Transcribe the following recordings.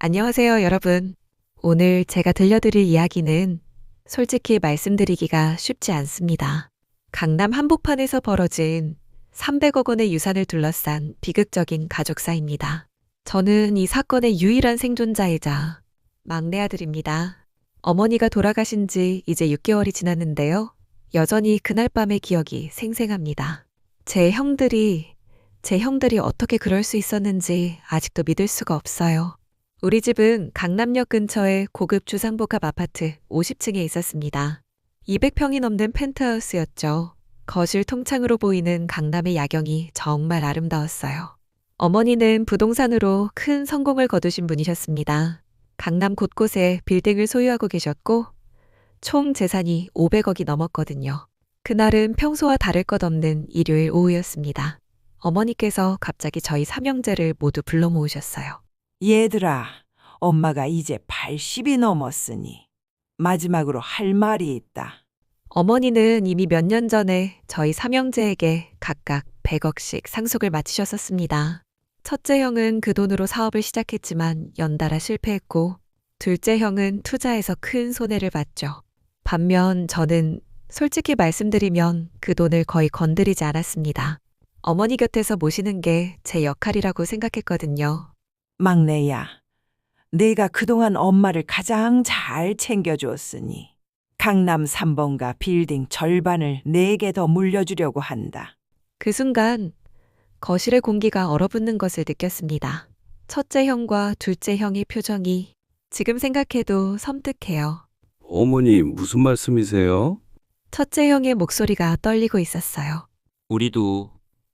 안녕하세요, 여러분. 오늘 제가 들려드릴 이야기는 솔직히 말씀드리기가 쉽지 않습니다. 강남 한복판에서 벌어진 300억 원의 유산을 둘러싼 비극적인 가족사입니다. 저는 이 사건의 유일한 생존자이자 막내 아들입니다. 어머니가 돌아가신 지 이제 6개월이 지났는데요. 여전히 그날 밤의 기억이 생생합니다. 제 형들이 어떻게 그럴 수 있었는지 아직도 믿을 수가 없어요. 우리 집은 강남역 근처의 고급 주상복합 아파트 50층에 있었습니다. 200평이 넘는 펜트하우스였죠. 거실 통창으로 보이는 강남의 야경이 정말 아름다웠어요. 어머니는 부동산으로 큰 성공을 거두신 분이셨습니다. 강남 곳곳에 빌딩을 소유하고 계셨고 총 재산이 500억이 넘었거든요. 그날은 평소와 다를 것 없는 일요일 오후였습니다. 어머니께서 갑자기 저희 삼형제를 모두 불러 모으셨어요. 얘들아, 엄마가 이제 80이 넘었으니 마지막으로 할 말이 있다. 어머니는 이미 몇 년 전에 저희 삼형제에게 각각 100억씩 상속을 마치셨었습니다. 첫째 형은 그 돈으로 사업을 시작했지만 연달아 실패했고, 둘째 형은 투자해서 큰 손해를 봤죠. 반면 저는 솔직히 말씀드리면 그 돈을 거의 건드리지 않았습니다. 어머니 곁에서 모시는 게 제 역할이라고 생각했거든요. 막내야, 내가 그동안 엄마를 가장 잘 챙겨주었으니 강남 3번가 빌딩 절반을 내게 더 물려주려고 한다. 그 순간 거실의 공기가 얼어붙는 것을 느꼈습니다. 첫째 형과 둘째 형의 표정이 지금 생각해도 섬뜩해요. 어머니, 무슨 말씀이세요? 첫째 형의 목소리가 떨리고 있었어요.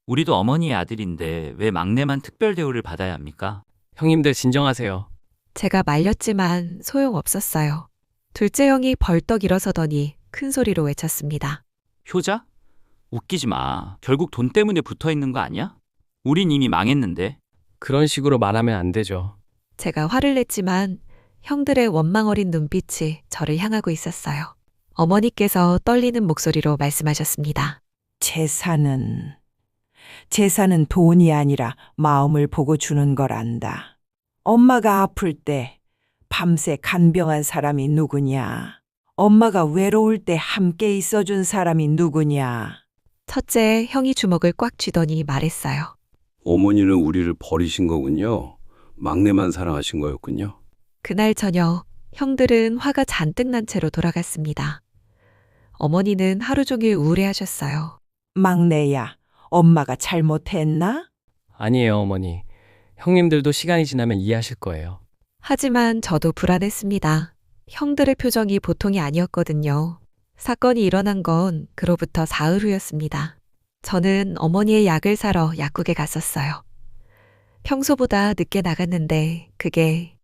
우리도 어머니의 아들인데 왜 막내만 특별 대우를 받아야 합니까? 형님들 진정하세요. 제가 말렸지만 소용없었어요. 둘째 형이 벌떡 일어서더니 큰 소리로 외쳤습니다. 효자? 웃기지 마. 결국 돈 때문에 붙어 있는 거 아니야? 우린 이미 망했는데. 그런 식으로 말하면 안 되죠. 제가 화를 냈지만 형들의 원망 어린 눈빛이 저를 향하고 있었어요. 어머니께서 떨리는 목소리로 말씀하셨습니다. 재산은 돈이 아니라 마음을 보고 주는 거란다. 엄마가 아플 때 밤새 간병한 사람이 누구냐? 엄마가 외로울 때 함께 있어준 사람이 누구냐? 첫째 형이 주먹을 꽉 쥐더니 말했어요. 어머니는 우리를 버리신 거군요. 막내만 사랑하신 거였군요. 그날 저녁 형들은 화가 잔뜩 난 채로 돌아갔습니다. 어머니는 하루 종일 우울해하셨어요. 막내야, 엄마가 잘못했나? 아니에요, 어머니. 형님들도 시간이 지나면 이해하실 거예요. 하지만 저도 불안했습니다. 형들의 표정이 보통이 아니었거든요. 사건이 일어난 건 그로부터 사흘 후였습니다. 저는 어머니의 약을 사러 약국에 갔었어요. 평소보다 늦게 나갔는데 그게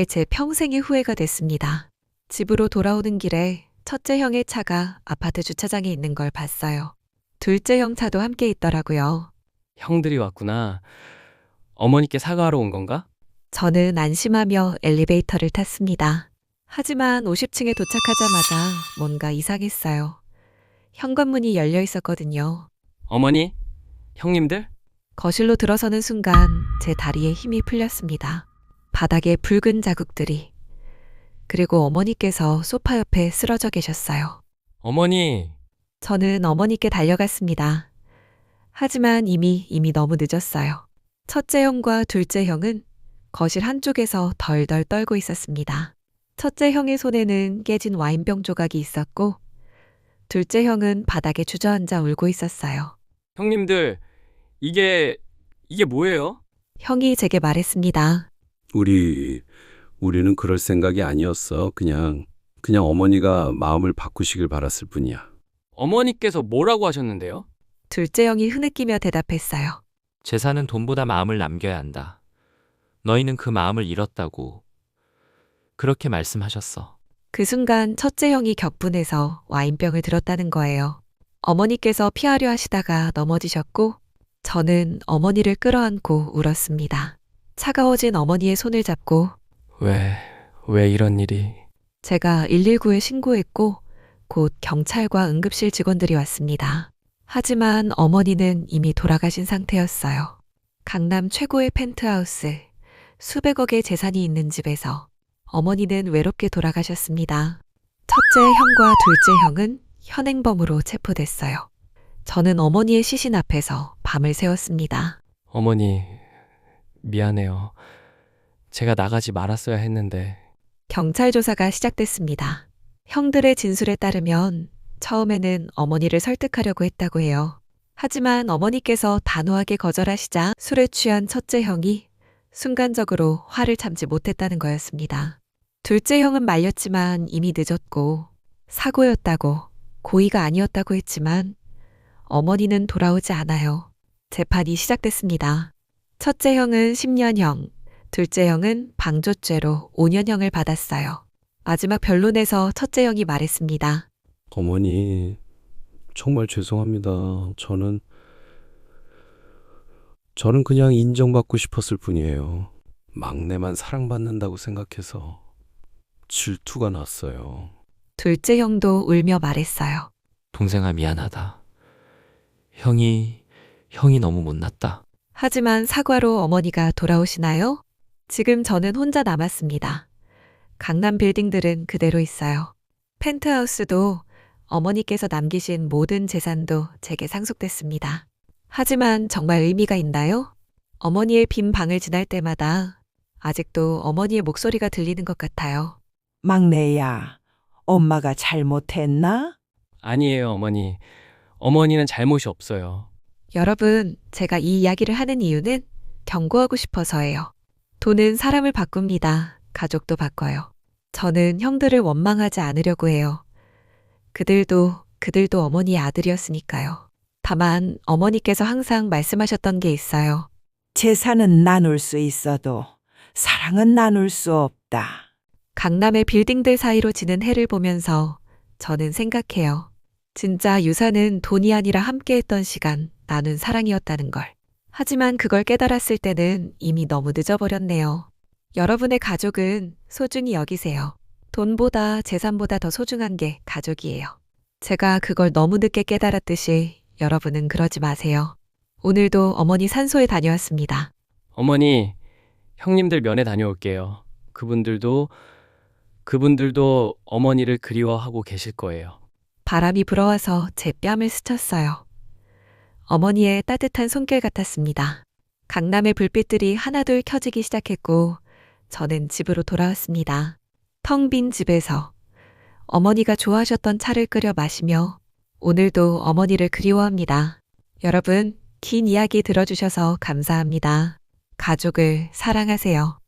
제 평생의 후회가 됐습니다. 집으로 돌아오는 길에 첫째 형의 차가 아파트 주차장에 있는 걸 봤어요. 둘째 형 차도 함께 있더라고요. 형들이 왔구나. 어머니께 사과하러 온 건가? 저는 안심하며 엘리베이터를 탔습니다. 하지만 50층에 도착하자마자 뭔가 이상했어요. 현관문이 열려 있었거든요. 어머니? 형님들? 거실로 들어서는 순간 제 다리에 힘이 풀렸습니다. 바닥에 붉은 자국들이. 그리고 어머니께서 소파 옆에 쓰러져 계셨어요. 어머니! 저는 어머니께 달려갔습니다. 하지만 이미 너무 늦었어요. 첫째 형과 둘째 형은 거실 한쪽에서 덜덜 떨고 있었습니다. 첫째 형의 손에는 깨진 와인병 조각이 있었고 둘째 형은 바닥에 주저앉아 울고 있었어요. 형님들, 이게 뭐예요? 형이 제게 말했습니다. 우리는 그럴 생각이 아니었어. 그냥 어머니가 마음을 바꾸시길 바랐을 뿐이야. 어머니께서 뭐라고 하셨는데요? 둘째 형이 흐느끼며 대답했어요. 재산은 돈보다 마음을 남겨야 한다. 너희는 그 마음을 잃었다고. 그렇게 말씀하셨어. 그 순간 첫째 형이 격분해서 와인병을 들었다는 거예요. 어머니께서 피하려 하시다가 넘어지셨고 저는 어머니를 끌어안고 울었습니다. 차가워진 어머니의 손을 잡고 왜 이런 일이? 제가 119에 신고했고 곧 경찰과 응급실 직원들이 왔습니다. 하지만 어머니는 이미 돌아가신 상태였어요. 강남 최고의 펜트하우스, 수백억의 재산이 있는 집에서 어머니는 외롭게 돌아가셨습니다. 첫째 형과 둘째 형은 현행범으로 체포됐어요. 저는 어머니의 시신 앞에서 밤을 새웠습니다. 어머니, 미안해요. 제가 나가지 말았어야 했는데. 경찰 조사가 시작됐습니다. 형들의 진술에 따르면 처음에는 어머니를 설득하려고 했다고 해요. 하지만 어머니께서 단호하게 거절하시자 술에 취한 첫째 형이 순간적으로 화를 참지 못했다는 거였습니다. 둘째 형은 말렸지만 이미 늦었고 사고였다고, 고의가 아니었다고 했지만 어머니는 돌아오지 않아요. 재판이 시작됐습니다. 첫째 형은 10년형, 둘째 형은 방조죄로 5년형을 받았어요. 마지막 변론에서 첫째 형이 말했습니다. 어머니, 정말 죄송합니다. 저는 그냥 인정받고 싶었을 뿐이에요. 막내만 사랑받는다고 생각해서 질투가 났어요. 둘째 형도 울며 말했어요. 동생아, 미안하다. 형이 너무 못났다. 하지만 사과로 어머니가 돌아오시나요? 지금 저는 혼자 남았습니다. 강남 빌딩들은 그대로 있어요. 펜트하우스도 어머니께서 남기신 모든 재산도 제게 상속됐습니다. 하지만 정말 의미가 있나요? 어머니의 빈 방을 지날 때마다 아직도 어머니의 목소리가 들리는 것 같아요. 막내야, 엄마가 잘못했나? 아니에요, 어머니. 어머니는 잘못이 없어요. 여러분, 제가 이 이야기를 하는 이유는 경고하고 싶어서예요. 돈은 사람을 바꿉니다. 가족도 바꿔요. 저는 형들을 원망하지 않으려고 해요. 그들도 어머니의 아들이었으니까요. 다만 어머니께서 항상 말씀하셨던 게 있어요. 재산은 나눌 수 있어도 사랑은 나눌 수 없다. 강남의 빌딩들 사이로 지는 해를 보면서 저는 생각해요. 진짜 유산은 돈이 아니라 함께했던 시간, 나눈 사랑이었다는 걸. 하지만 그걸 깨달았을 때는 이미 너무 늦어버렸네요. 여러분의 가족은 소중히 여기세요. 돈보다 재산보다 더 소중한 게 가족이에요. 제가 그걸 너무 늦게 깨달았듯이 여러분은 그러지 마세요. 오늘도 어머니 산소에 다녀왔습니다. 어머니, 형님들 면회 다녀올게요. 그분들도 어머니를 그리워하고 계실 거예요. 바람이 불어와서 제 뺨을 스쳤어요. 어머니의 따뜻한 손길 같았습니다. 강남의 불빛들이 하나둘 켜지기 시작했고 저는 집으로 돌아왔습니다. 텅 빈 집에서 어머니가 좋아하셨던 차를 끓여 마시며 오늘도 어머니를 그리워합니다. 여러분, 긴 이야기 들어주셔서 감사합니다. 가족을 사랑하세요.